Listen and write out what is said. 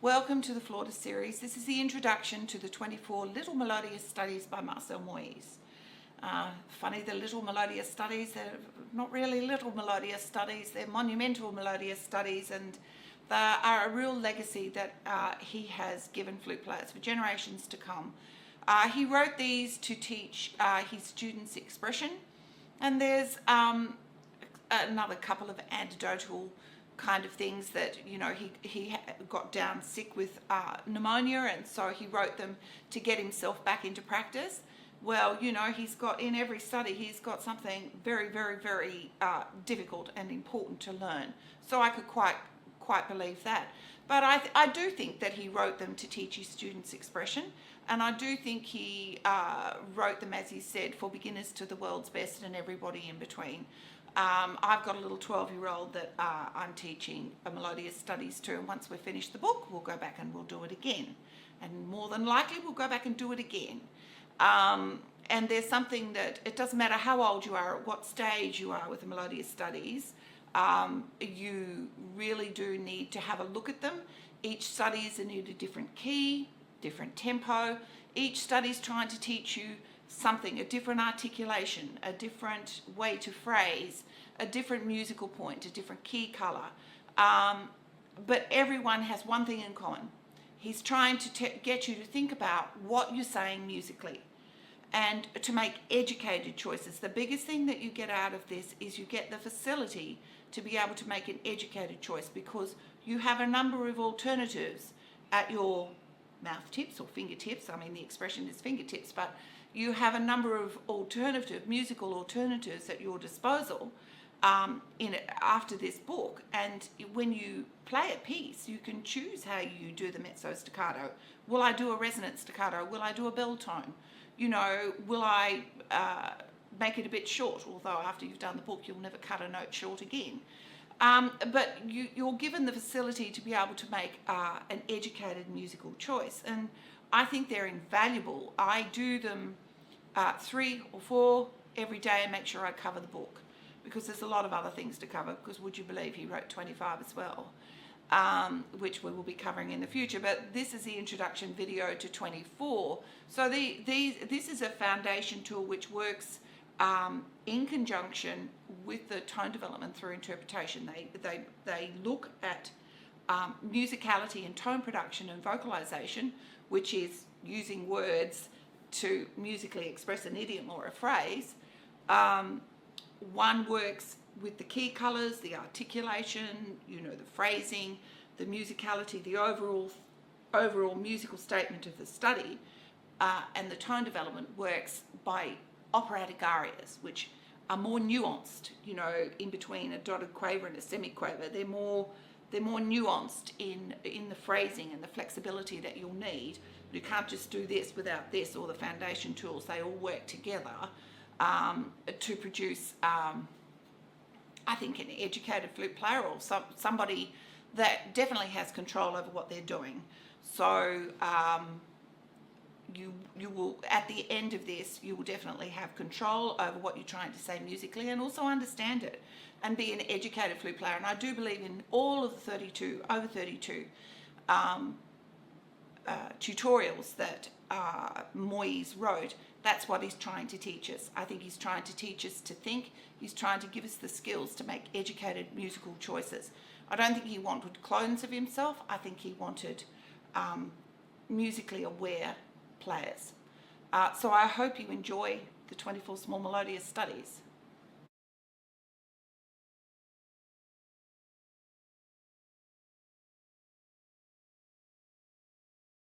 Welcome to the Flute series. This is the introduction to the 24 Little Melodic Studies by Marcel Moyse. Funny, the Little Melodic Studies, they're not really little melodic studies, they're monumental melodic studies, and they are a real legacy that he has given flute players for generations to come. He wrote these to teach his students expression, and there's another couple of anecdotal kind of things that, you know, he got down sick with pneumonia, and so he wrote them to get himself back into practice. Well, you know, he's got, in every study, he's got something very, very, very difficult and important to learn. So I could quite believe that. But I do think that he wrote them to teach his students expression, and I do think he wrote them, as he said, for beginners to the world's best and everybody in between. I've got a little 12-year-old that I'm teaching a melodious studies to, and once we finish the book, we'll go back and we'll do it again. And more than likely, we'll go back and do it again. And there's something that, it doesn't matter how old you are, at what stage you are with the melodious studies, you really do need to have a look at them. Each study is in a different key, different tempo. Each study is trying to teach you something, a different articulation, a different way to phrase, a different musical point, a different key color. But everyone has one thing in common. He's trying to get you to think about what you're saying musically and to make educated choices. The biggest thing that you get out of this is you get the facility to be able to make an educated choice, because you have a number of alternatives at your mouth tips or fingertips. I mean, the expression is fingertips, but you have a number of musical alternatives at your disposal after this book. And when you play a piece, you can choose how you do the mezzo staccato. Will I do a resonant staccato? Will I do a bell tone? You know, will I make it a bit short? Although after you've done the book, you'll never cut a note short again. But you're given the facility to be able to make an educated musical choice. And I think they're invaluable. I do them 3 or 4 every day and make sure I cover the book, because there's a lot of other things to cover, because would you believe he wrote 25 as well, which we will be covering in the future. But this is the introduction video to 24. So this is a foundation tool which works in conjunction with the tone development through interpretation. They look at musicality and tone production and vocalization, which is using words to musically express an idiom or a phrase. One works with the key colors, the articulation, you know, the phrasing, the musicality, the overall musical statement of the study, and the tone development works by operatic arias, which are more nuanced, you know, in between a dotted quaver and a semiquaver. They're more nuanced in the phrasing and the flexibility that you'll need. You can't just do this without this, or the foundation tools. They all work together to produce, I think, an educated flute player, or somebody that definitely has control over what they're doing. So you will, at the end of this, you will definitely have control over what you're trying to say musically, and also understand it and be an educated flute player. And I do believe in all of the over 32 tutorials that Moyse wrote. That's what he's trying to teach us. I think he's trying to teach us to think. He's trying to give us the skills to make educated musical choices. I don't think he wanted clones of himself. I think he wanted musically aware players. So I hope you enjoy the 24 Small Melodious Studies.